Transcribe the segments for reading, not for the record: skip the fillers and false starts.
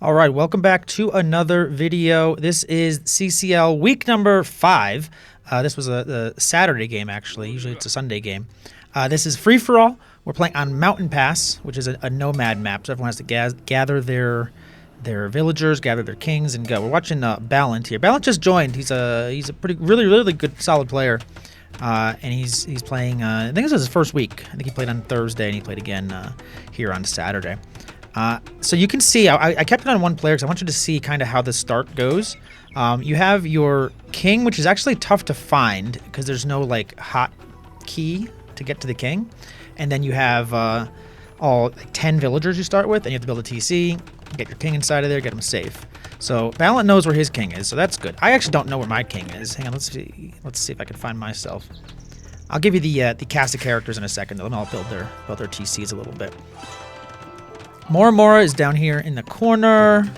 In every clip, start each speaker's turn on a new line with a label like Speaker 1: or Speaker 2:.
Speaker 1: All right, welcome back to another video. This is CCL week number 5. This was a Saturday game, actually. Usually it's a Sunday game. This is free-for-all. We're playing on Mountain Pass, which is a nomad map. So everyone has to gather their villagers, gather their kings, and go. We're watching Ballant here. Ballant just joined. He's a really good, solid player. And he's playing, I think this is his first week. I think he played on Thursday, and he played again here on Saturday. So you can see, I kept it on one player because I want you to see kind of how the start goes. You have your king, which is actually tough to find because there's no like hot key to get to the king. And then you have all 10 villagers you start with, and you have to build a TC, get your king inside of there, get him safe. So Ballant knows where his king is, so that's good. I actually don't know where my king is. Hang on, let's see if I can find myself. I'll give you the cast of characters in a second, though, and I'll build their TCs a little bit. Mora is down here in the corner.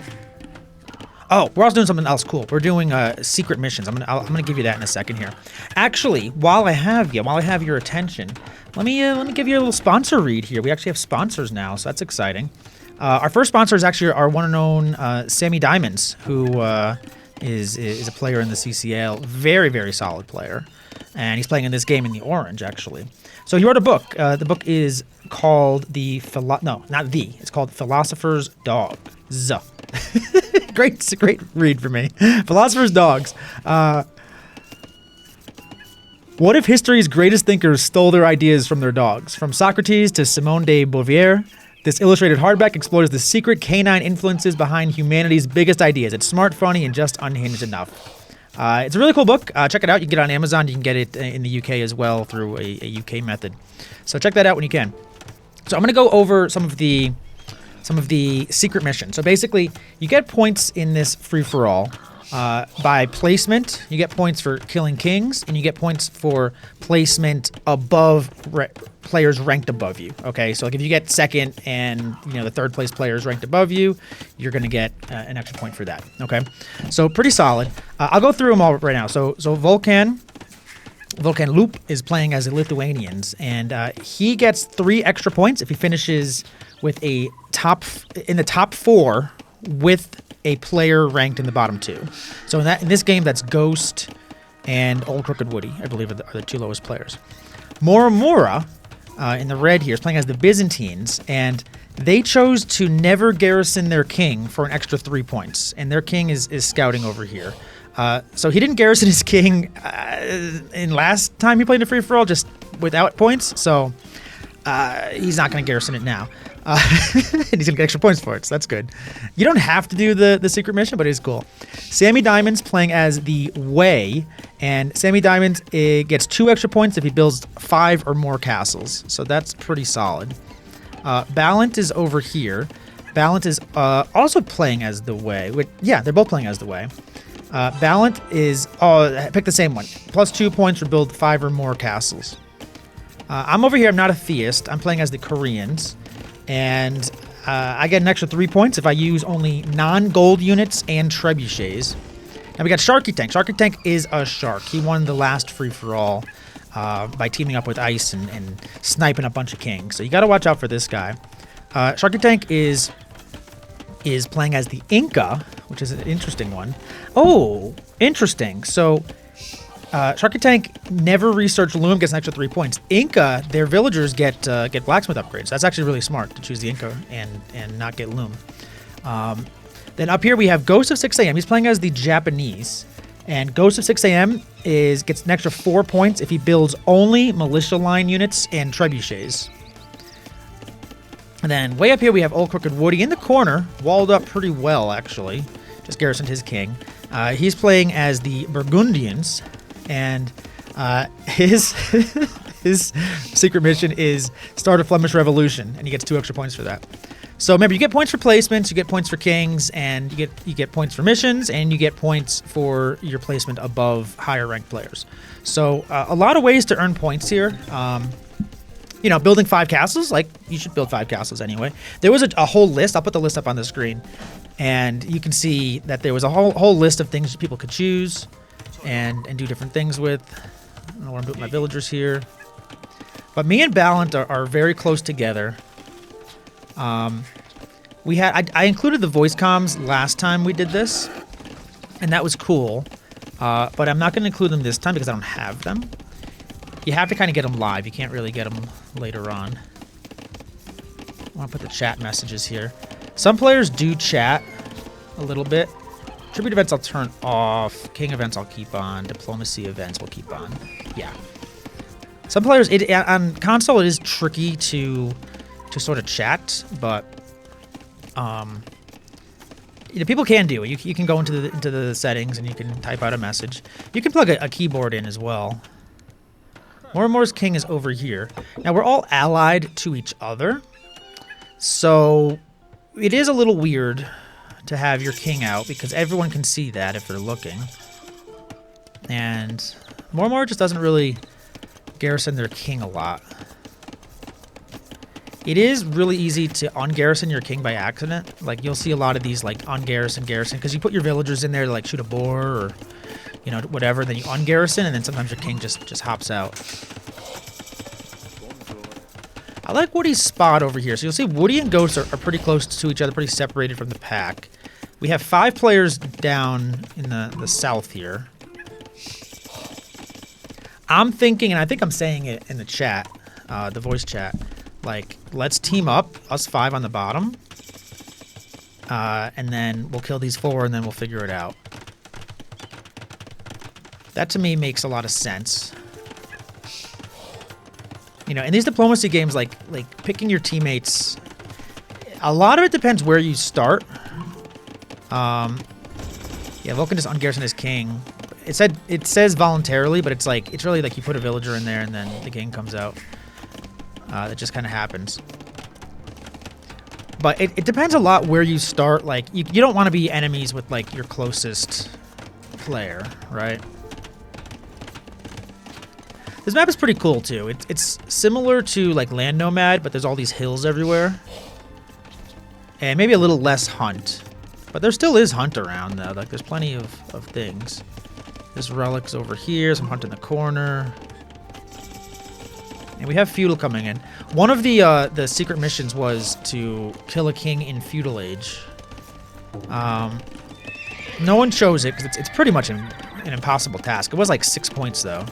Speaker 1: Oh, we're also doing something else cool. We're doing secret missions. I'm gonna give you that in a second here. Actually, while I have your attention, let me give you a little sponsor read here. We actually have sponsors now, so that's exciting. Our first sponsor is actually our one and own Sammy Diamonds, who is a player in the CCL. Very solid player, and he's playing in this game in the orange actually. So he wrote a book. The book is called It's called Philosopher's Dogs. Great read for me. Philosopher's Dogs. What if history's greatest thinkers stole their ideas from their dogs? From Socrates to Simone de Beauvoir, this illustrated hardback explores the secret canine influences behind humanity's biggest ideas. It's smart, funny, and just unhinged enough. It's a really cool book. Check it out. You can get it on Amazon. You can get it in the UK as well through a UK method. So check that out when you can. So I'm going to go over some of the secret missions. So basically, you get points in this free-for-all by placement. You get points for killing kings, and you get points for placement above players ranked above you. Okay, so like if you get second and the third place player is ranked above you, you're going to get an extra point for that. Okay, so pretty solid. I'll go through them all right now. So VolcanLoup is playing as the Lithuanians, and he gets 3 extra points if he finishes with in the top 4 with a player ranked in the bottom 2. So in this game, that's Ghost and Old Crooked Woody, I believe, are the 2 lowest players. Mora in the red here is playing as the Byzantines, and they chose to never garrison their king for an extra 3 points, and their king is scouting over here. So he didn't garrison his king in last time he played a free-for-all, just without points, so he's not going to garrison it now. And he's going to get extra points for it, so that's good. You don't have to do the secret mission, but it is cool. Sammy Diamonds playing as the Way, and Sammy Diamonds gets 2 extra points if he builds 5 or more castles, so that's pretty solid. Ballant is over here. Ballant is also playing as the Way. Yeah, they're both playing as the Way. Ballant is, pick the same one. Plus 2 points for build 5 or more castles. I'm over here, I'm not a theist. I'm playing as the Koreans. And I get an extra 3 points if I use only non-gold units and trebuchets. Now we got SharkeyTank. SharkeyTank is a shark. He won the last free-for-all by teaming up with Ice and sniping a bunch of kings. So you got to watch out for this guy. SharkeyTank is playing as the Inca, which is an interesting one. Oh, interesting. So SharkeyTank never researched Loom, gets an extra 3 points. Inca, their villagers get blacksmith upgrades. That's actually really smart to choose the Inca and not get Loom. Then up here we have Ghost of 6 AM. He's playing as the Japanese. And Ghost of 6 AM gets an extra 4 points if he builds only militia line units and trebuchets. And then way up here we have Old Crooked Woody in the corner, walled up pretty well actually. Just garrisoned his king. He's playing as the Burgundians, and his secret mission is start a Flemish Revolution, and he gets 2 extra points for that. So remember, you get points for placements, you get points for kings, and you get points for missions, and you get points for your placement above higher ranked players. So a lot of ways to earn points here. Building 5 castles, like you should build 5 castles anyway. There was a whole list. I'll put the list up on the screen, and you can see that there was a whole list of things people could choose and do different things with. I don't know what I'm doing with my villagers here, but me and Ballant are very close together. We had I included the voice comms last time we did this, and that was cool. But I'm not going to include them this time because I don't have them. You have to kind of get them live. You can't really get them later on. I want to put the chat messages here. Some players do chat a little bit. Tribute events I'll turn off. King events I'll keep on. Diplomacy events we'll keep on. Yeah. Some players, on console, it is tricky to sort of chat, but you know, people can do it. You can go into the settings and you can type out a message. You can plug a keyboard in as well. More's king is over here. Now we're all allied to each other, so it is a little weird to have your king out because everyone can see that if they're looking. And More just doesn't really garrison their king a lot. It is really easy to ungarrison your king by accident. Like, you'll see a lot of these, like, ungarrison, garrison, because you put your villagers in there to, like, shoot a boar or, you know, whatever, then you ungarrison, and then sometimes your king just hops out. I like Woody's spot over here. So you'll see Woody and Ghost are pretty close to each other, pretty separated from the pack. We have 5 players down in the south here. I'm thinking, and I think I'm saying it in the chat, the voice chat, like, let's team up, us 5 on the bottom, and then we'll kill these 4, and then we'll figure it out. That, to me, makes a lot of sense. You know, in these diplomacy games, like picking your teammates, a lot of it depends where you start. Yeah, Vulcan just ungarrisoned his king. It says voluntarily, but it's really like you put a villager in there, and then the king comes out. That just kind of happens. But it depends a lot where you start. Like, you don't want to be enemies with, like, your closest player, right? This map is pretty cool, too. It's similar to, like, Land Nomad, but there's all these hills everywhere. And maybe a little less hunt. But there still is hunt around, though. Like, there's plenty of things. There's relics over here, some hunt in the corner. And we have feudal coming in. One of the secret missions was to kill a king in feudal age. No one chose it because it's pretty much an impossible task. It was like 6 points though.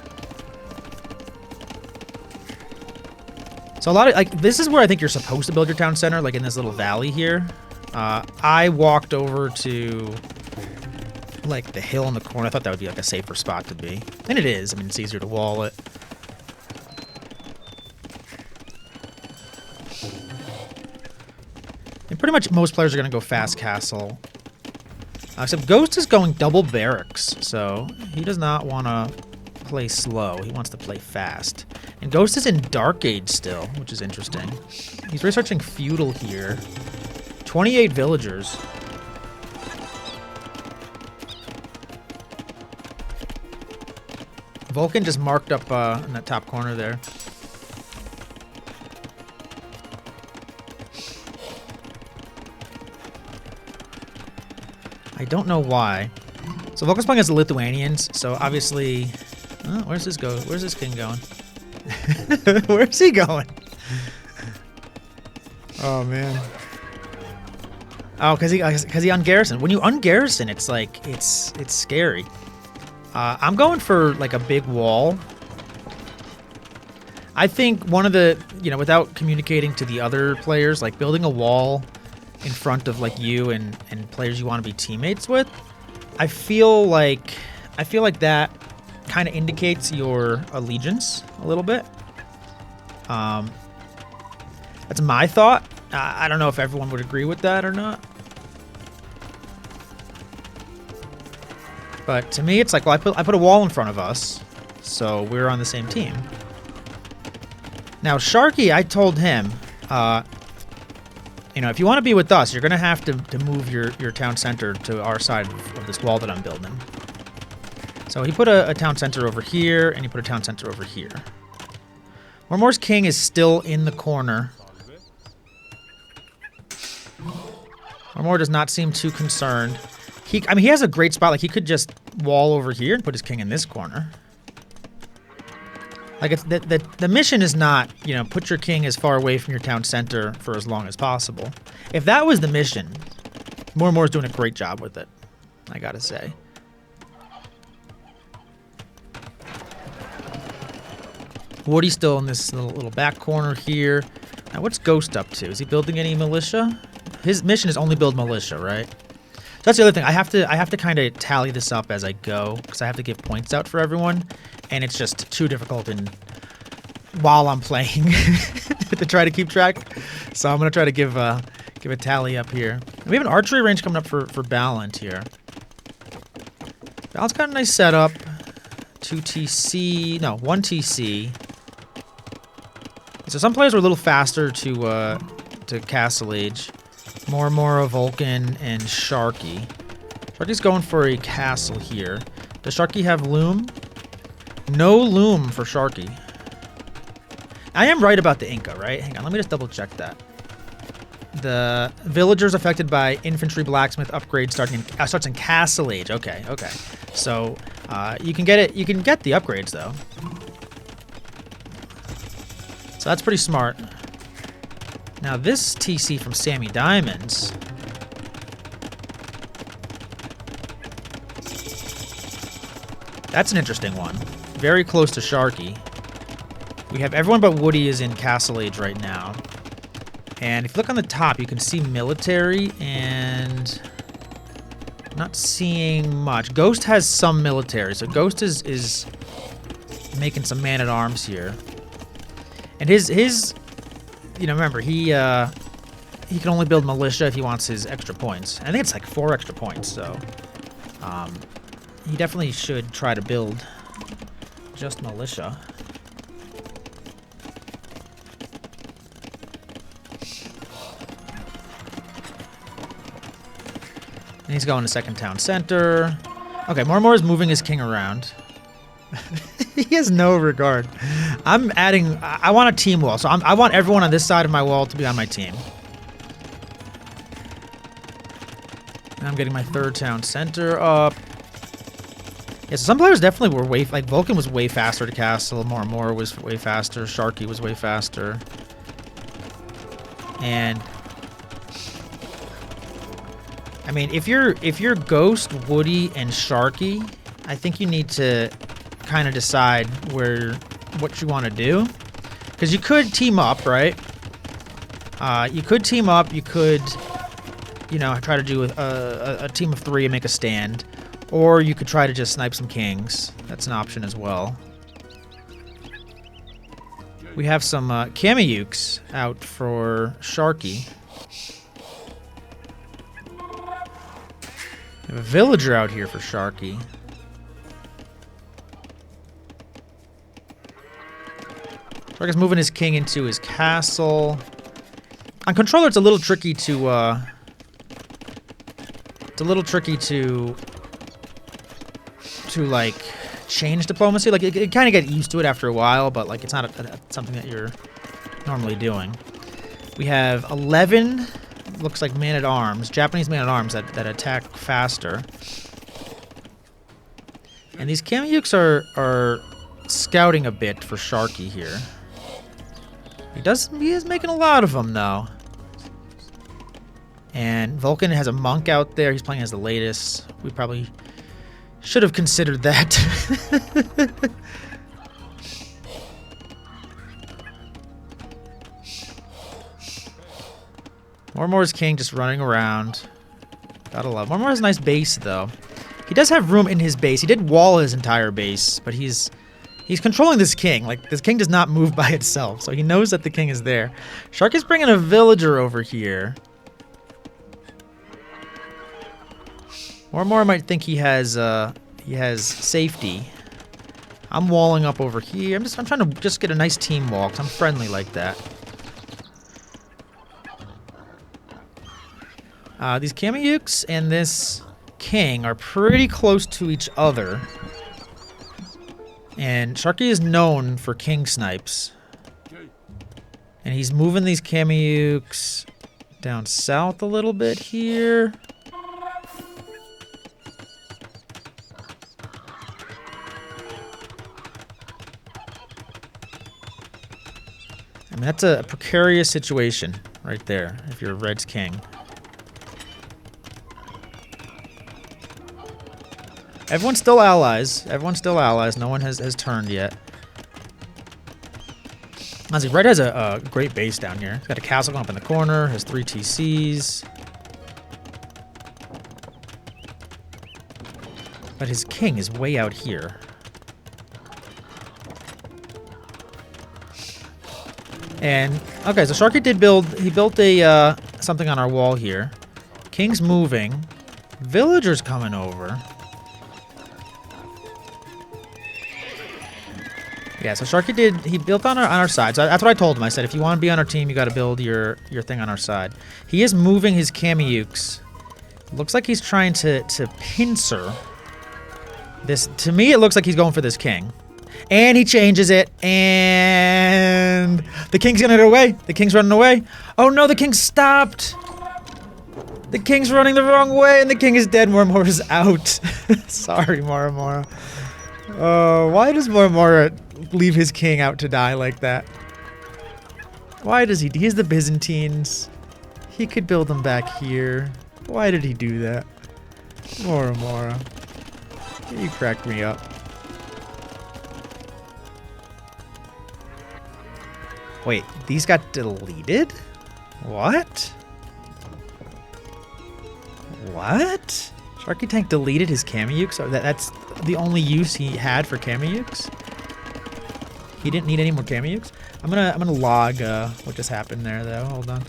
Speaker 1: So a lot of, like, this is where I think you're supposed to build your town center, like in this little valley here. I walked over to, like, the hill in the corner. I thought that would be like a safer spot to be, and it is. I mean, it's easier to wall it. And pretty much most players are going to go fast castle. Except Ghost is going double barracks, so he does not want to play slow. He wants to play fast. And Ghost is in Dark Age still, which is interesting. He's researching feudal here. 28 villagers. Vulcan just marked up in that top corner there. I don't know why. So Vulcan's playing as the Lithuanians, so obviously... Oh, where's this go? Where's this king going? Where's he going? Oh, man. Oh, because he ungarrisoned. When you ungarrison, it's like, it's scary. I'm going for, like, a big wall. I think one of the, you know, without communicating to the other players, like, building a wall in front of, like, you and players you want to be teammates with, I feel like that kind of indicates your allegiance a little bit. That's my thought. I don't know if everyone would agree with that or not. But to me, it's like, well, I put a wall in front of us, so we're on the same team. Now, Sharkey, I told him, you know, if you want to be with us, you're going to have to move your town center to our side of this wall that I'm building. So he put a town center over here, and he put a town center over here. More's king is still in the corner. More does not seem too concerned. I mean, he has a great spot. Like, he could just wall over here and put his king in this corner. Like, it's the mission is not, you know, put your king as far away from your town center for as long as possible. If that was the mission, Moore is doing a great job with it, I gotta say. Woody's still in this little back corner here. Now, what's Ghost up to? Is he building any militia? His mission is only build militia, right? So that's the other thing. I have to kind of tally this up as I go because I have to give points out for everyone, and it's just too difficult while I'm playing to try to keep track. So I'm gonna try to give a tally up here. And we have an archery range coming up for Ballant here. Ballant's got a nice setup. 2 TC, no, 1 TC. So some players are a little faster to Castle Age. More Vulcan and Sharkey. Sharkey's going for a castle here. Does Sharkey have Loom? No Loom for Sharkey. I am right about the Inca, right? Hang on, let me just double check that. The villagers affected by infantry blacksmith upgrade starts in Castle Age. Okay. So you can get it. You can get the upgrades though. So that's pretty smart. Now this TC from Sammy Diamonds. That's an interesting one. Very close to Sharkey. We have everyone but Woody is in Castle Age right now. And if you look on the top, you can see military and not seeing much. Ghost has some military, so Ghost is making some man-at-arms here. And his you know, remember, he can only build militia if he wants his extra points. I think it's like 4 extra points, so he definitely should try to build just militia. And he's going to second town center. Okay, Moore is moving his king around. He has no regard. I'm adding... I want a team wall, so I want everyone on this side of my wall to be on my team. And I'm getting my third town center up. Yeah, so some players definitely were way... Like, Vulcan was way faster to castle. Moore was way faster. Sharkey was way faster. And... I mean, if you're Ghost, Woody, and Sharkey, I think you need to kind of decide what you want to do, because you could team up, right? You could team up. You could, you know, try to do a team of 3 and make a stand, or you could try to just snipe some kings. That's an option as well. We have some Kamiyuks out for Sharkey. We have a villager out here for Sharkey. Sharkey's moving his king into his castle. On controller, it's a little tricky to like change diplomacy. Like it kind of get used to it after a while, but like it's not something that you're normally doing. We have 11. Looks like man-at-arms, Japanese man-at-arms that attack faster. And these Kamiyuks are scouting a bit for Sharkey here. He is making a lot of them though. And Vulcan has a monk out there. He's playing as the latest. We probably should have considered that. Moore's king just running around. Gotta love. Moore has a nice base though. He does have room in his base. He did wall his entire base, but he's controlling this king. Like, this king does not move by itself, so he knows that the king is there. Sharkey's bringing a villager over here. Moore might think he has safety. I'm walling up over here. I'm trying to just get a nice team wall, 'cause I'm friendly like that. These Kamiyuks and this king are pretty close to each other. And Sharkey is known for king snipes. And he's moving these Kamiyuks down south a little bit here. mean, that's a precarious situation right there, if you're Red's king. Everyone's still allies. Everyone's still allies. No one has turned yet. Honestly, Red has a great base down here. He's got a castle going up in the corner. Has 3 TCs. But his king is way out here. And, okay, so Sharkey did build... He built a something on our wall here. King's moving. Villagers coming over. Yeah, so Sharkey did... He built on our side. So that's what I told him. I said, if you want to be on our team, you got to build your thing on our side. He is moving his Kamiyukes. Looks like he's trying to pincer this. To me, it looks like he's going for this king. And he changes it. And the king's going to get away. The king's running away. Oh, no, the king stopped. The king's running the wrong way, and the king is dead. Moramora's out. Sorry, Moramora. Why does Moramora leave his king out to die like that? Why does he? He's the Byzantines. He could build them back here. Why did he do that? Moramora. You cracked me up. Wait, these got deleted? What? What? SharkeyTank deleted his Kamiyukes? So that's the only use he had for Kamiyukes? He didn't need any more Kamiyukes? I'm gonna log what just happened there though. Hold on.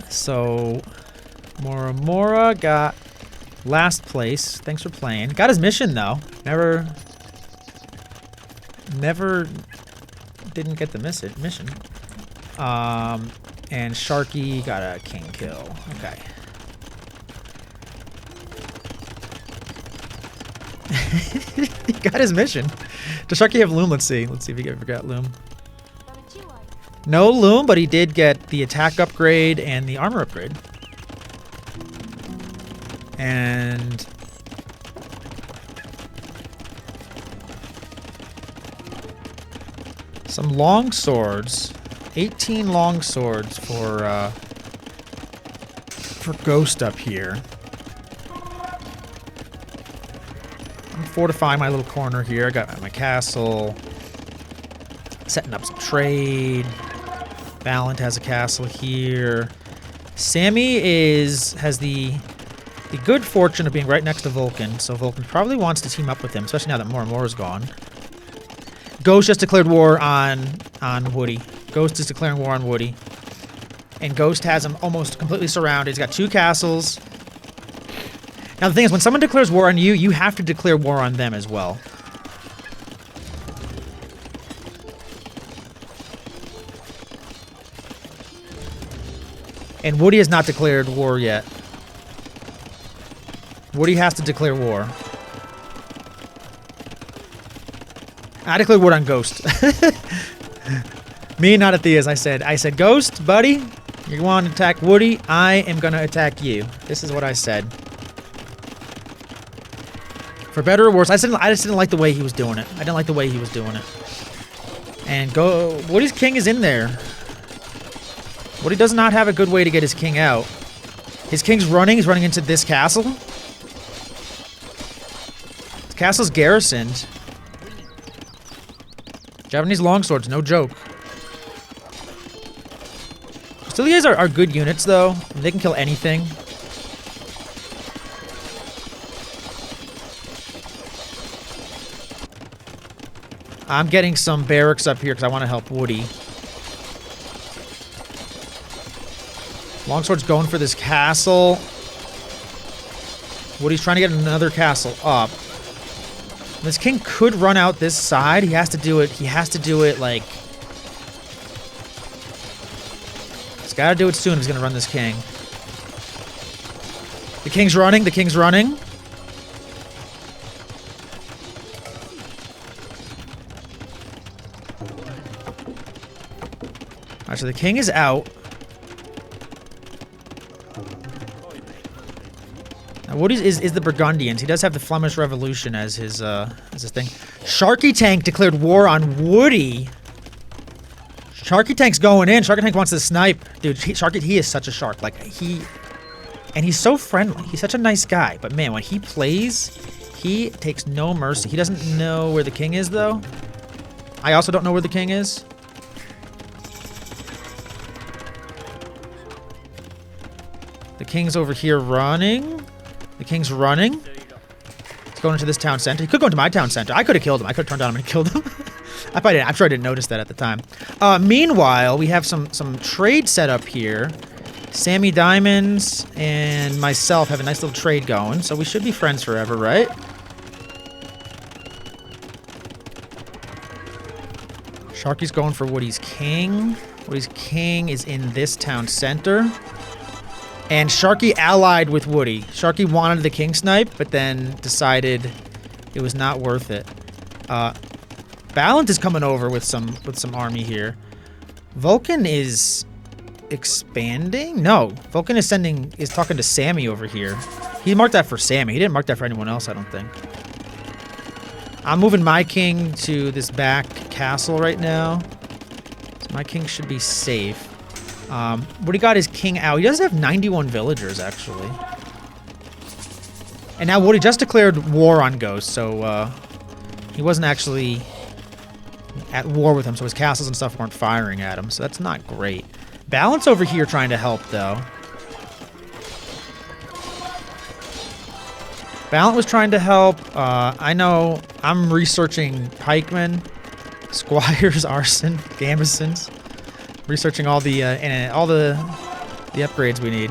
Speaker 1: So Moramora got last place. Thanks for playing. Got his mission though. Never didn't get the mission. And Sharkey got a king kill. Okay. He got his mission. Does Sharkey have Loom? Let's see. Let's see if he ever got Loom. No Loom, but he did get the attack upgrade and the armor upgrade. And some long swords. 18 long swords for Ghost up here. I'm fortifying my little corner here. I got my castle. Setting up some trade. Valent has a castle here. Sammy has the good fortune of being right next to Vulcan, so Vulcan probably wants to team up with him, especially now that Moramora's gone. Ghost just declared war on Woody. Ghost is declaring war on Woody. And Ghost has him almost completely surrounded. He's got 2 castles. Now the thing is, when someone declares war on you, you have to declare war on them as well. And Woody has not declared war yet. Woody has to declare war. I declared war on Ghost. Me, not Atheas. I said, Ghost, buddy, you want to attack Woody? I am going to attack you. This is what I said. For better or worse, I just didn't like the way he was doing it. I didn't like the way he was doing it. And Woody's king is in there. Woody does not have a good way to get his king out. His king's running. He's running into this castle. This castle's garrisoned. Japanese longswords, no joke. Castilians are good units, though. They can kill anything. I'm getting some barracks up here because I want to help Woody. Longsword's going for this castle. Woody's trying to get another castle up. This king could run out this side. He has to do it. He has to do it like... He's got to do it soon if he's going to run this king. The king's running. The king's running. Alright, so the king is out. Now, Woody is the Burgundians. He does have the Flemish Revolution as his thing. SharkeyTank declared war on Woody. SharkeyTank's going in. SharkeyTank wants to snipe. Dude, he is such a shark. Like, and he's so friendly. He's such a nice guy. But man, when he plays, he takes no mercy. He doesn't know where the king is, though. I also don't know where the king is. The king's over here running. The king's running. He's going into this town center. He could go into my town center. I could have killed him. I could have turned on him and killed him. I'm sure I didn't notice that at the time. Meanwhile, we have some trade set up here. Sammy Diamonds and myself have a nice little trade going, so we should be friends forever, right? Sharky's going for Woody's king. Woody's king is in this town center. And Sharky allied with Woody. Sharky wanted the king snipe, but then decided it was not worth it. Ballant is coming over with some army here. Vulcan is expanding? No, Vulcan is talking to Sammy over here. He marked that for Sammy. He didn't mark that for anyone else, I don't think. I'm moving my king to this back castle right now. So my king should be safe. Woody got his king out. He does have 91 villagers, actually. And now Woody just declared war on Ghost, so he wasn't actually at war with him, so his castles and stuff weren't firing at him, so that's not great. Ballant's over here trying to help, though. Ballant was trying to help. I know I'm researching pikemen, squires, arson, gambesons. Researching all the upgrades we need.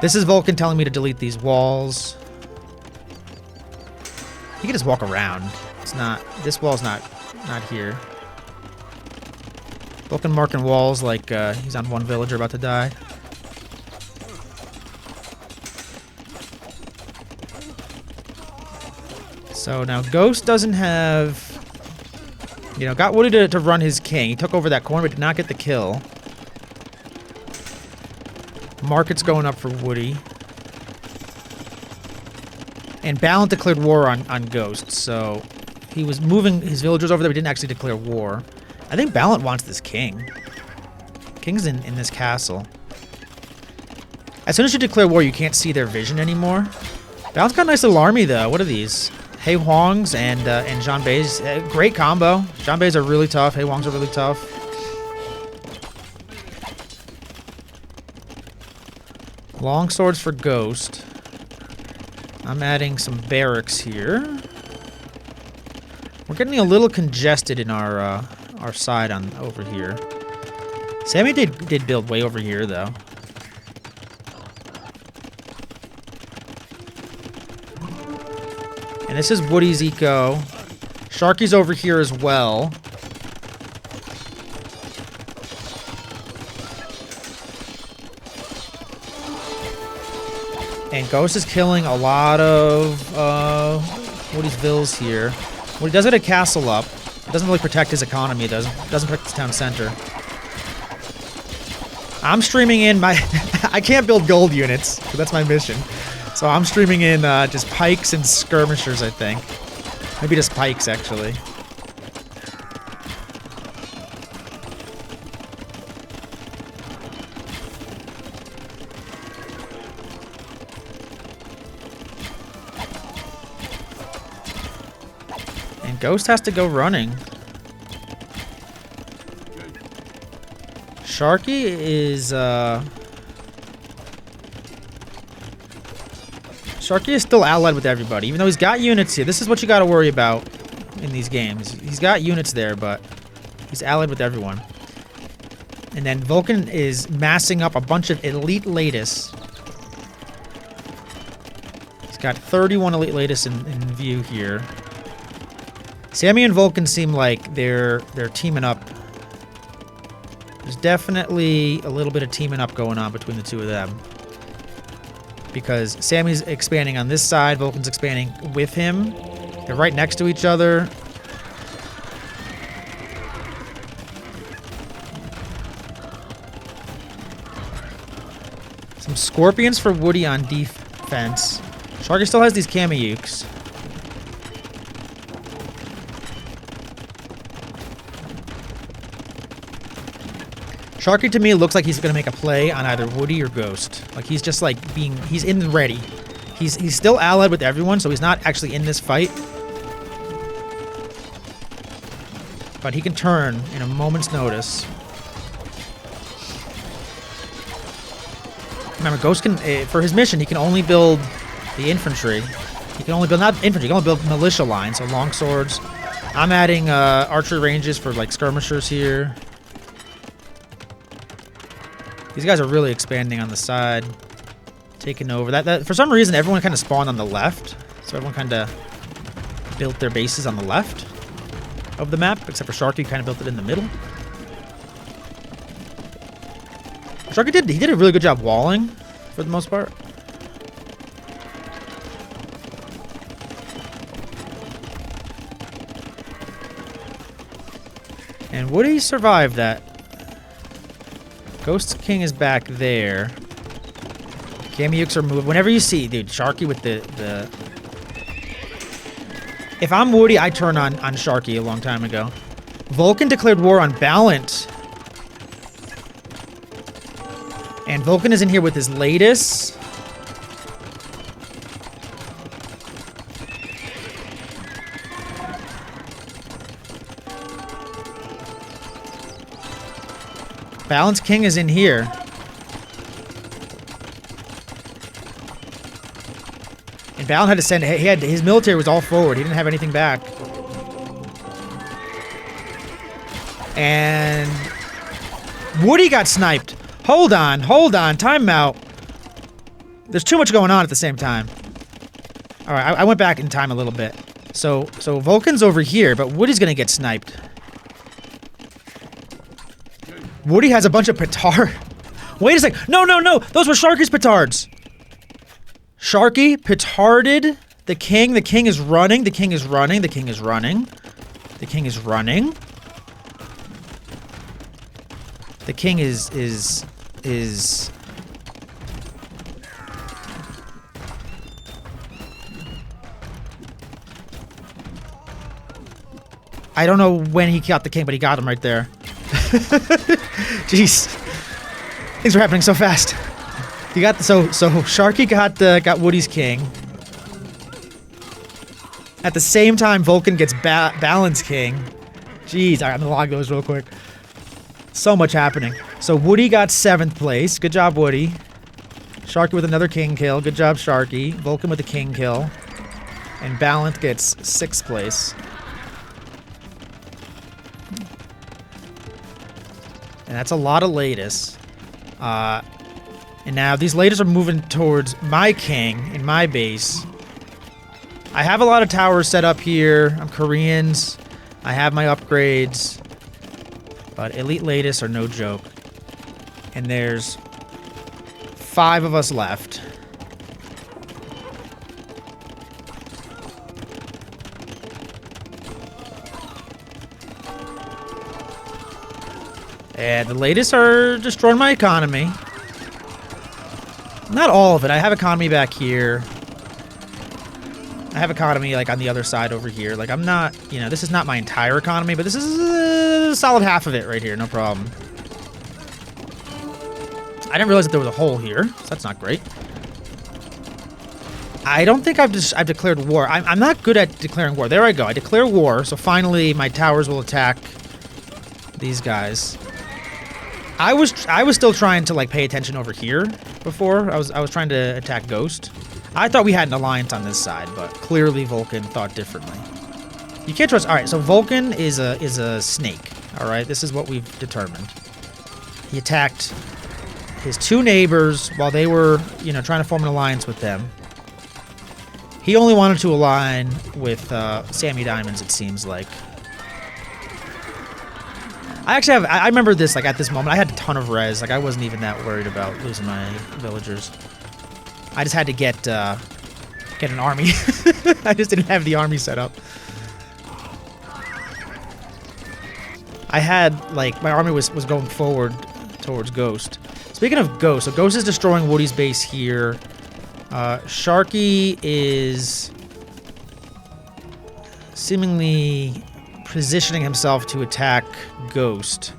Speaker 1: This is Vulcan telling me to delete these walls. You can just walk around. It's not. This wall's not here. Vulcan marking walls like he's on one villager about to die. So now Ghost doesn't have. You know, got Woody to run his king. He took over that corner, but did not get the kill. Market's going up for Woody. And Ballant declared war on Ghost, so he was moving his villagers over there, but didn't actually declare war. I think Ballant wants this king. King's in this castle. As soon as you declare war, you can't see their vision anymore. Ballant's got a nice little army, though. What are these? Hei Huangs and Zhan Bei's. Great combo. Zhan Bei's are really tough. Hei Huangs are really tough. Long swords for Ghost. I'm adding some barracks here. We're getting a little congested in our side on over here. Sammy did build way over here though. And this is Woody's eco. Sharky's over here as well. And Ghost is killing a lot of Woody's vills here. Woody does get a castle up. It doesn't really protect his economy. It doesn't protect his town center. I'm streaming in my... I can't build gold units, so that's my mission. So I'm streaming in just pikes and skirmishers, I think. Maybe just pikes, actually. And Ghost has to go running. Sharky is, Sharky is still allied with everybody, even though he's got units here. This is what you gotta worry about in these games. He's got units there, but he's allied with everyone. And then Vulcan is massing up a bunch of elite lattice. He's got 31 elite lattice in view here. Sammy and Vulcan seem like they're teaming up. There's definitely a little bit of teaming up going on between the two of them. Because Sammy's expanding on this side, Vulcan's expanding with him. They're right next to each other. Some scorpions for Woody on defense. Sharky still has these Kamiyukes. Sharkey to me looks like he's gonna make a play on either Woody or Ghost. Like he's just like he's in the ready. He's still allied with everyone, so he's not actually in this fight. But he can turn in a moment's notice. Remember, Ghost can, for his mission, he can only build the infantry. He can only build, not infantry, he can only build militia lines, so long swords. I'm adding archery ranges for like skirmishers here. These guys are really expanding on the side. Taking over. That for some reason, everyone kind of spawned on the left. So everyone kind of built their bases on the left of the map, except for Sharkey kind of built it in the middle. Sharkey did a really good job walling, for the most part. And Woody survived that. Ghost King is back there. Kamiyuks are moving. Whenever you see, dude, Sharkey with the... If I'm Woody, I turn on Sharkey a long time ago. Vulcan declared war on Ballant. And Vulcan is in here with his latest. Ballant's King is in here. And Ballant had to send... his military was all forward. He didn't have anything back. And... Woody got sniped. Hold on. Time out. There's too much going on at the same time. Alright, I went back in time a little bit. So Vulcan's over here, but Woody's gonna get sniped. Woody has a bunch of petard. Wait a sec. No. Those were Sharkey's petards. Sharkey petarded the king. The king is running. The king is running. The king is running. The king is running. The king is... I don't know when he got the king, but he got him right there. Jeez. Things were happening so fast. You got so Sharkey got Woody's king. At the same time, Vulcan gets Ballant's king. Jeez, I'm gonna log those real quick. So much happening. So Woody got 7th place. Good job, Woody. Sharkey with another king kill. Good job, Sharkey. Vulcan with a king kill. And Ballant gets 6th place. And that's a lot of latest. And now these latest are moving towards my king in my base. I have a lot of towers set up here. I'm Koreans. I have my upgrades. But elite latest are no joke. And there's 5 of us left. And the latest are destroying my economy. Not all of it. I have economy back here. I have economy like on the other side over here. Like I'm not, you know, this is not my entire economy, but this is a solid half of it right here. No problem. I didn't realize that there was a hole here, so that's not great. I don't think I've declared war. I'm not good at declaring war. There I go. I declare war, so finally my towers will attack these guys. I was still trying to like pay attention over here before. I was trying to attack Ghost. I thought we had an alliance on this side, but clearly Vulcan thought differently. You can't trust. All right, so Vulcan is a snake. All right, this is what we've determined. He attacked his 2 neighbors while they were, you know, trying to form an alliance with them. He only wanted to align with Sammy Diamonds, it seems like. I remember this, like, at this moment. I had a ton of res. Like, I wasn't even that worried about losing my villagers. I just had to get an army. I just didn't have the army set up. I had, like, my army was going forward towards Ghost. Speaking of Ghost, so Ghost is destroying Woody's base here. Sharkey is seemingly positioning himself to attack Ghost.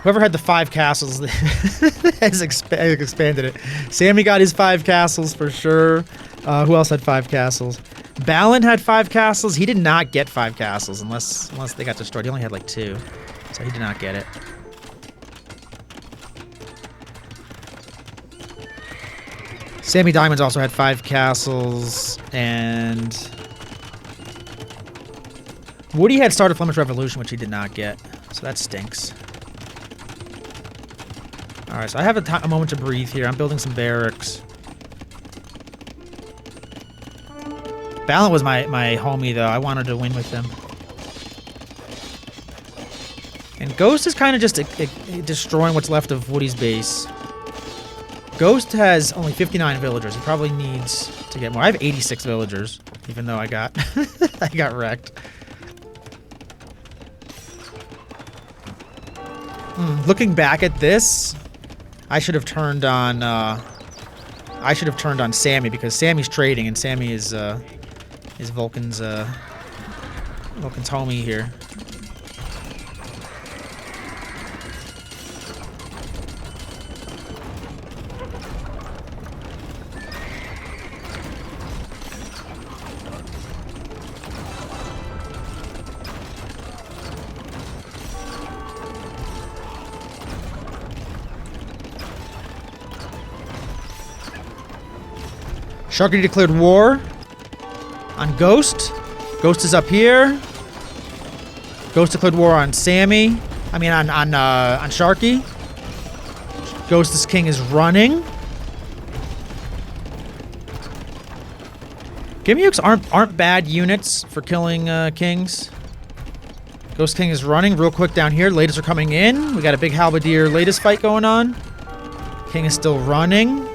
Speaker 1: Whoever had the 5 castles has expanded it. Sammy got his 5 castles for sure. Who else had 5 castles? Balin had 5 castles. He did not get 5 castles unless they got destroyed. He only had like 2. So he did not get it. Sammy Diamonds also had 5 castles, and Woody had started Flemish Revolution, which he did not get. So that stinks. Alright, so I have a moment to breathe here. I'm building some barracks. Balin was my homie, though. I wanted to win with him. And Ghost is kind of just destroying what's left of Woody's base. Ghost has only 59 villagers. He probably needs to get more. I have 86 villagers, even though I got I got wrecked. Looking back at this, I should have turned on Sammy, because Sammy's trading and Sammy is Vulcan's homie here. Sharkey declared war on Ghost. Ghost is up here. Ghost declared war on Sammy. I mean, on Sharkey. Ghost's king is running. Gimmyukes aren't bad units for killing kings. Ghost king is running real quick down here. Latest are coming in. We got a big halberdier latest fight going on. King is still running.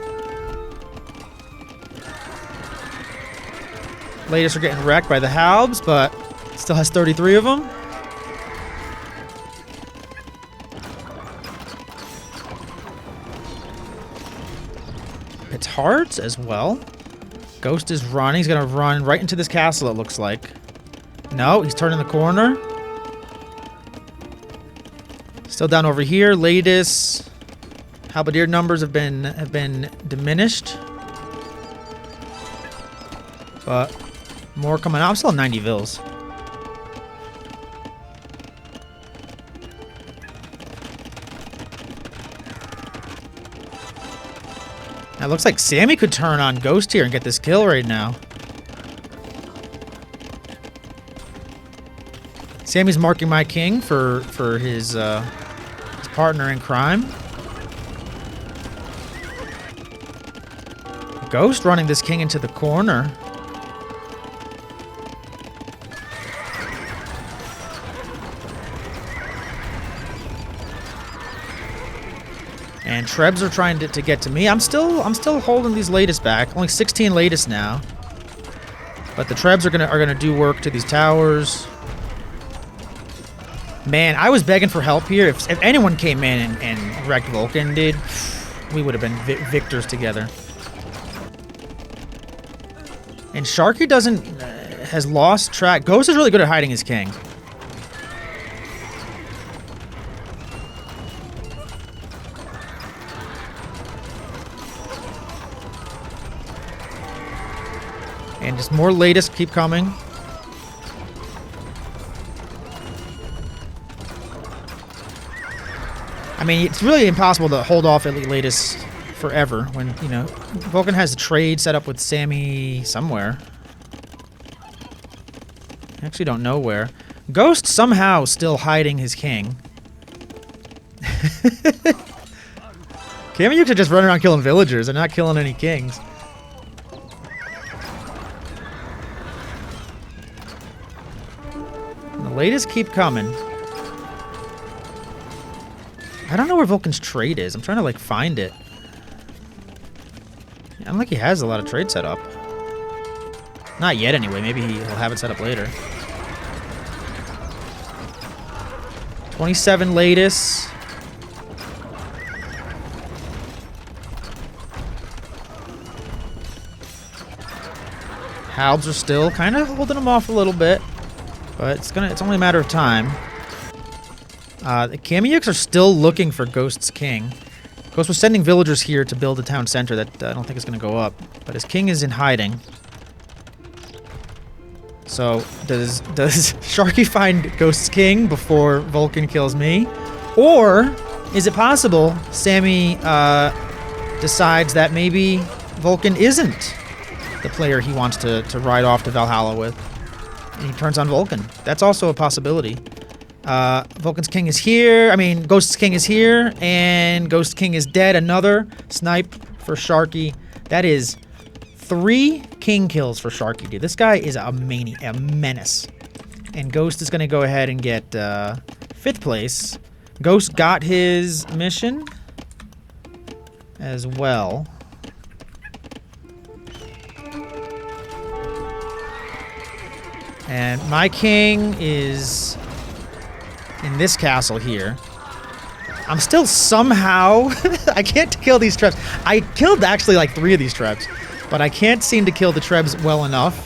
Speaker 1: Latest are getting wrecked by the halbs, but still has 33 of them. Petards as well. Ghost is running. He's going to run right into this castle, it looks like. No, he's turning the corner. Still down over here. Latest halberdier numbers have been diminished. But more coming out. I'm still at 90 vills. Now it looks like Sammy could turn on Ghost here and get this kill right now. Sammy's marking my king for his partner in crime. Ghost running this king into the corner. And Trebs are trying to get to me. I'm still holding these latest back. Only 16 latest now. But the Trebs are gonna do work to these towers. Man, I was begging for help here. If anyone came in and wrecked Vulcan, dude, we would have been victors together. And Sharkey has lost track. Ghost is really good at hiding his king. And just more latest keep coming. I mean, it's really impossible to hold off Elite latest forever when, you know, Vulcan has a trade set up with Sammy somewhere. I actually don't know where. Ghost somehow still hiding his king. Gimmyukes are just running around killing villagers. They're not killing any kings. And the latest keep coming. I don't know where Vulcan's trade is. I'm trying to, like, find it. I don't think he has a lot of trade set up. Not yet, anyway. Maybe he'll have it set up later. 27 latest. Halbs are still kind of holding them off a little bit, but it's only a matter of time. The Kamiyuks are still looking for Ghost's king. Ghost was sending villagers here to build a town center that I don't think is going to go up. But his king is in hiding. So, does Sharky find Ghost's king before Vulcan kills me? Or is it possible Sammy decides that maybe Vulcan isn't the player he wants to ride off to Valhalla with? And he turns on Vulcan. That's also a possibility. Vulcan's king is here. I mean, Ghost's king is here. And Ghost's king is dead. Another snipe for Sharky. That is 3 king kills for Sharky, dude. This guy is a menace. And Ghost is going to go ahead and get 5th place. Ghost got his mission as well. And my king is in this castle here. I'm still somehow... I can't kill these trebs. I killed actually like 3 of these trebs, but I can't seem to kill the trebs well enough.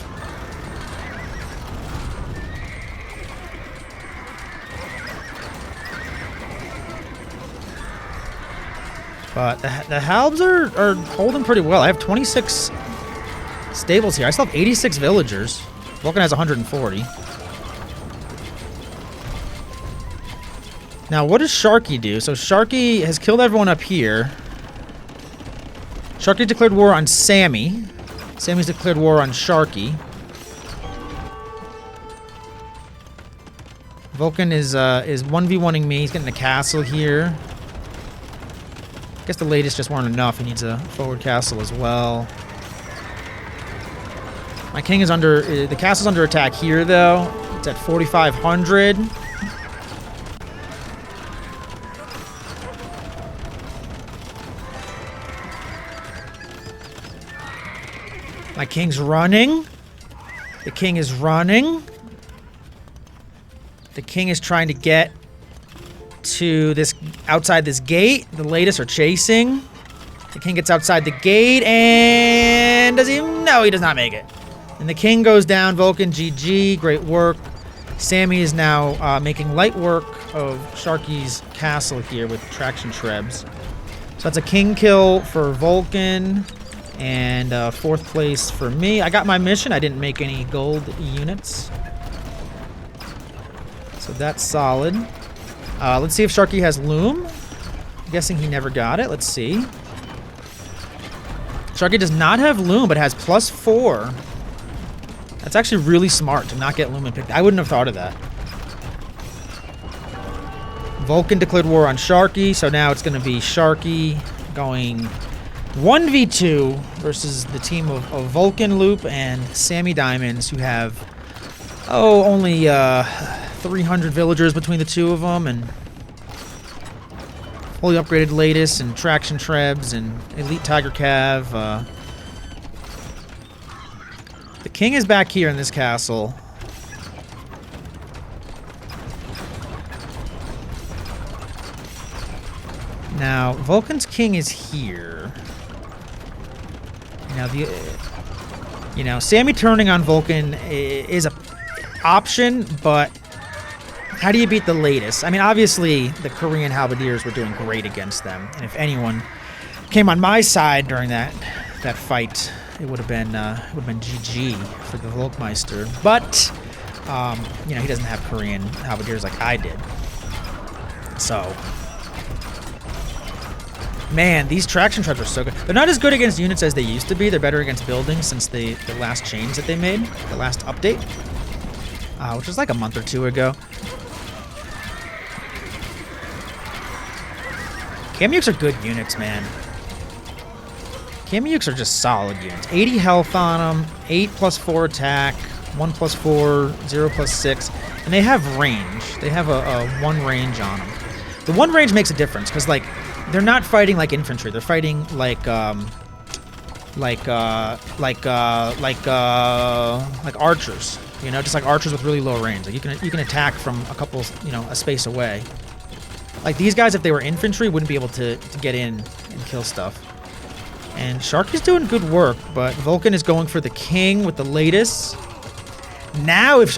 Speaker 1: But the halbs are holding pretty well. I have 26 stables here. I still have 86 villagers. Vulcan has 140. Now, what does Sharky do? So Sharky has killed everyone up here. Sharky declared war on Sammy. Sammy's declared war on Sharky. Vulcan is 1v1ing me. He's getting a castle here. I guess the latest just weren't enough. He needs a forward castle as well. My king is under... the castle's under attack here, though. It's at 4,500. My king's running. The king is running. The king is trying to get to this... outside this gate. The latest are chasing. The king gets outside the gate, and... does he... no, he does not make it. And the king goes down. Vulcan, GG. Great work. Sammy is now making light work of Sharky's castle here with traction trebs. So that's a king kill for Vulcan. And 4th place for me. I got my mission. I didn't make any gold units. So that's solid. Let's see if Sharky has Loom. I'm guessing he never got it. Let's see. Sharky does not have Loom, but has +4. That's actually really smart to not get Loom picked. I wouldn't have thought of that. Vulcan declared war on Sharky, so now it's going to be Sharky going 1v2 versus the team of VolcanLoup and Sammy Diamonds, who have, only 300 villagers between the two of them, and fully upgraded latest, and traction trebs, and elite tiger cav. The king is back here in this castle. Now, Vulcan's king is here. Now, Sammy turning on Vulcan is a option, but how do you beat the latest? I mean, obviously, the Korean halberdiers were doing great against them, and if anyone came on my side during that fight, it would have been GG for the Volkmeister. But he doesn't have Korean halberdiers like I did. So, man, these traction trebs are so good. They're not as good against units as they used to be. They're better against buildings since the last change that they made, the last update, which was like a month or 2 ago. Kamiyuks are good units, man. Kamiyuks are just solid units. 80 health on them, 8+4 attack, 1+4, 0+6, and they have range. They have a 1 range on them. The 1 range makes a difference because, like, they're not fighting like infantry. They're fighting like archers. Just like archers with really low range. Like you can attack from a couple, a space away. Like these guys, if they were infantry, wouldn't be able to get in and kill stuff. And Sharky's doing good work, but Vulcan is going for the king with the latest. Now if...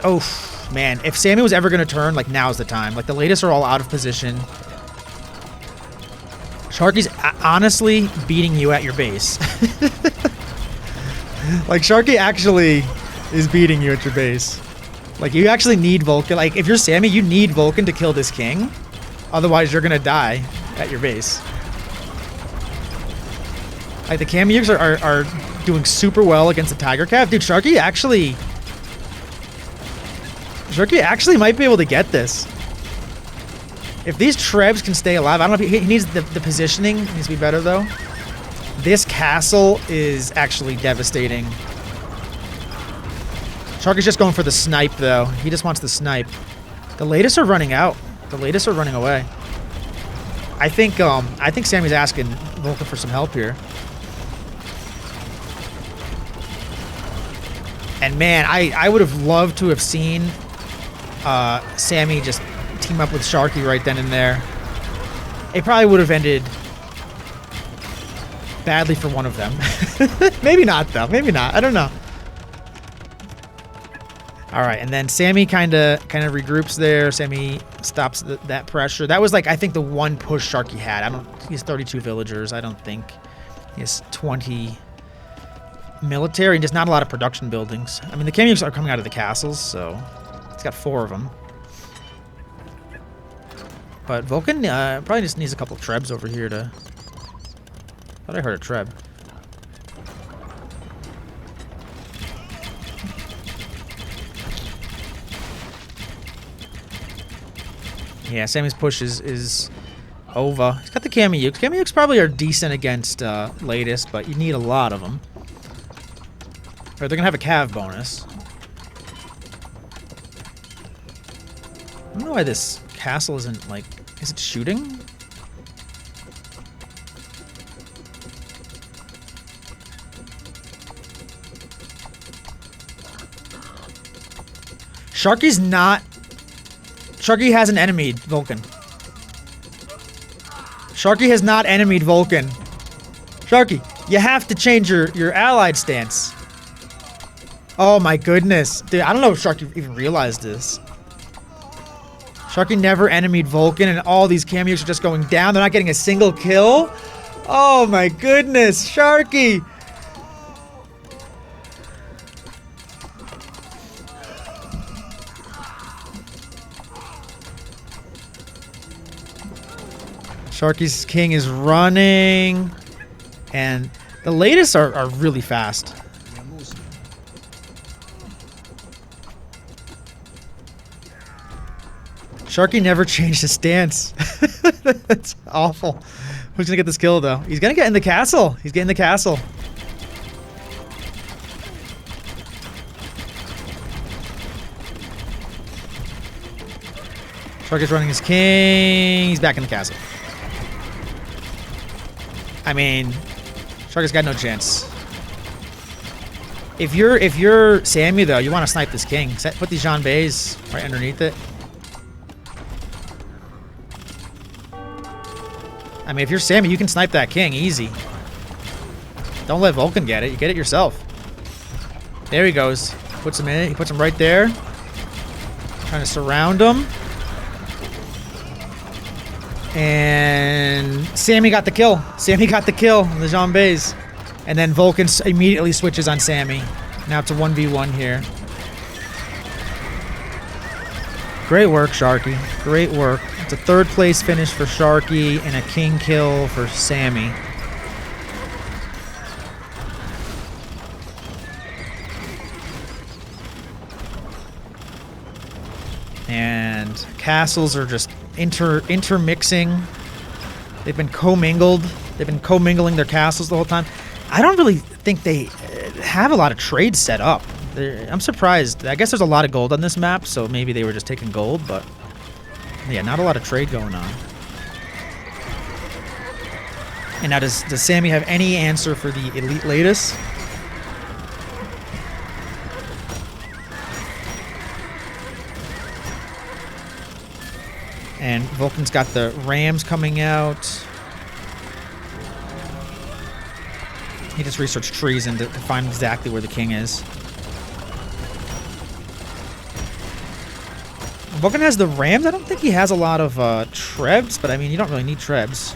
Speaker 1: Man, if Sammy was ever going to turn, like, now's the time. Like, the latest are all out of position. Sharky's honestly beating you at your base. Like, Sharky actually is beating you at your base. Like, you actually need Vulcan. Like, if you're Sammy, you need Vulcan to kill this king. Otherwise, you're going to die at your base. Like, the Kamyuks are doing super well against the Tiger Calf. Dude, Sharky actually might be able to get this. If these Trebs can stay alive, I don't know if he needs the positioning. It needs to be better, though. This castle is actually devastating. Sharky's just going for the snipe, though. He just wants the snipe. The latest are running out. The latest are running away. I think Sammy's asking Vulcan for some help here. And man, I would have loved to have seen Sammy just team up with Sharky right then and there. It probably would have ended badly for one of them. Maybe not, though. Maybe not. I don't know. All right, and then Sammy kind of regroups there. Sammy stops that pressure. That was like, I think, the one push Sharky had. He has 32 villagers. I don't think he has 20 military and just not a lot of production buildings. I mean, the Kamyuks are coming out of the castles, so he's got 4 of them. But Vulcan probably just needs a couple of Trebs over here to... Thought I heard a Treb. Yeah, Sammy's push is over. He's got the Kamyuks. Kamyuks probably are decent against latest, but you need a lot of them. Or they're going to have a cav bonus. I don't know why this castle isn't, like... Is it shooting? Sharky's not... Sharky hasn't enemied Vulcan. Sharky has not enemied Vulcan. Sharky, you have to change your allied stance. Oh my goodness. Dude, I don't know if Sharky even realized this. Sharky never enemied Vulcan, and all these Kamyuks are just going down. They're not getting a single kill. Oh my goodness, Sharky. Sharky's king is running, and the latest are really fast. Sharky never changed his stance. That's awful. Who's gonna get this kill, though? He's gonna get in the castle. He's getting the castle. Sharky's running his king. He's back in the castle. I mean, Sharky's got no chance. If you're Sammy, though, you want to snipe this king. Put these Jean Bays right underneath it. I mean, if you're Sammy, you can snipe that king easy. Don't let Vulcan get it. You get it yourself. There he goes. Puts him in it. He puts him right there. Trying to surround him. And Sammy got the kill. Sammy got the kill on the Jean Bays. And then Vulcan immediately switches on Sammy. Now it's a 1v1 here. Great work, Sharky. Great work. It's a 3rd place finish for Sharky and a king kill for Sammy. And castles are just intermixing. They've been commingled. They've been commingling their castles the whole time. I don't really think they have a lot of trades set up. I'm surprised. I guess there's a lot of gold on this map, so maybe they were just taking gold, but yeah, not a lot of trade going on. And now does Sammy have any answer for the elite latest? And Vulcan's got the Rams coming out. He just researched trees and to find exactly where the king is. Vulcan has the Rams. I don't think he has a lot of Trebs, but I mean, you don't really need Trebs.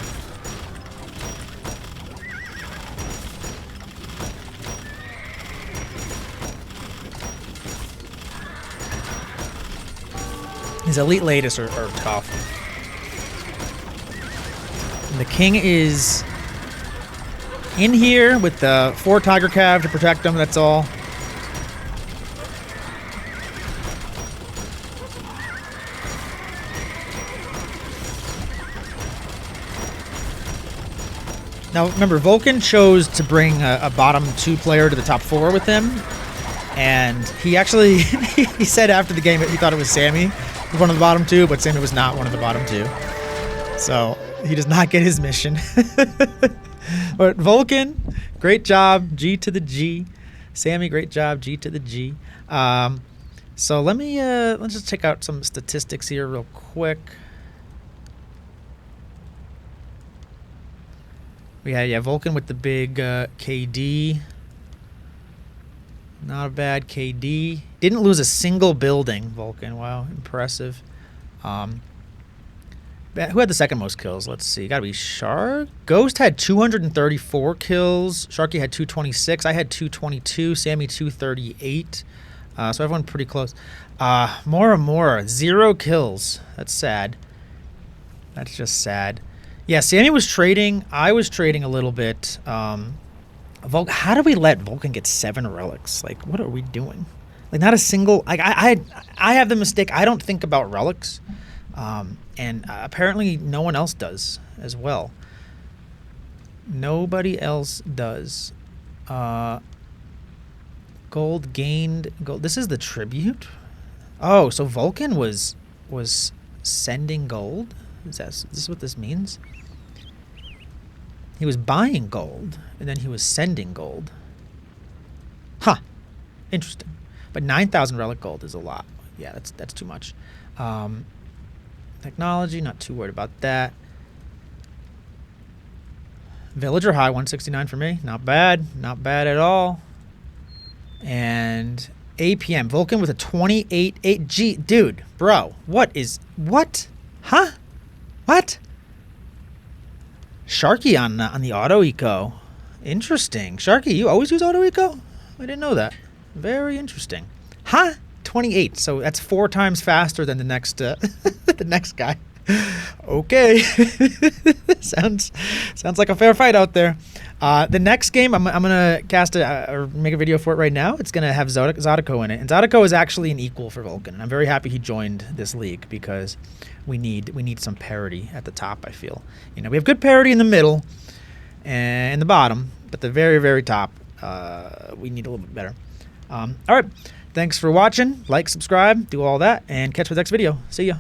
Speaker 1: His elite latest are tough. And the king is in here with the 4 Tiger Cav to protect him, that's all. Now, remember, Vulcan chose to bring a bottom 2 player to the top 4 with him. And he actually, he said after the game that he thought it was Sammy, one of the bottom 2, but Sammy was not one of the bottom 2. So he does not get his mission. But Vulcan, great job, G to the G. Sammy, great job, G to the G. So let's just check out some statistics here real quick. Yeah, Vulcan with the big KD. Not a bad KD. Didn't lose a single building, Vulcan. Wow, impressive. Who had the second most kills? Let's see. Gotta be Shark. Ghost had 234 kills. Sharkey had 226. I had 222. Sammy 238. So everyone pretty close. Mora, 0 kills. That's sad. That's just sad. Yeah, Sammy was trading. I was trading a little bit. How do we let Vulcan get 7 relics? Like, what are we doing? Like, not a single. Like, I have the mistake. I don't think about relics, and apparently no one else does as well. Nobody else does. Gold gained. Gold. This is the tribute. Oh, so Vulcan was sending gold. Is this what this means? He was buying gold, and then he was sending gold. Huh. Interesting. But 9,000 relic gold is a lot. Yeah, that's too much. Technology, not too worried about that. Villager high, 169 for me. Not bad. Not bad at all. And APM. Vulcan with a 28-8G. Dude, bro. What? Huh? What? Sharkey on the auto eco. Interesting. Sharkey, you always use auto eco? I didn't know that. Very interesting. Huh? 28. So that's 4 times faster than the next the next guy. Okay. sounds like a fair fight out there. The next game, I'm gonna cast or make a video for it right now. It's gonna have Zodico in it, and Zodico is actually an equal for Vulcan. And I'm very happy he joined this league because we need some parity at the top. I feel, we have good parity in the middle and in the bottom, but the very, very top, we need a little bit better. All right, thanks for watching. Like, subscribe, do all that, and catch you with the next video. See ya.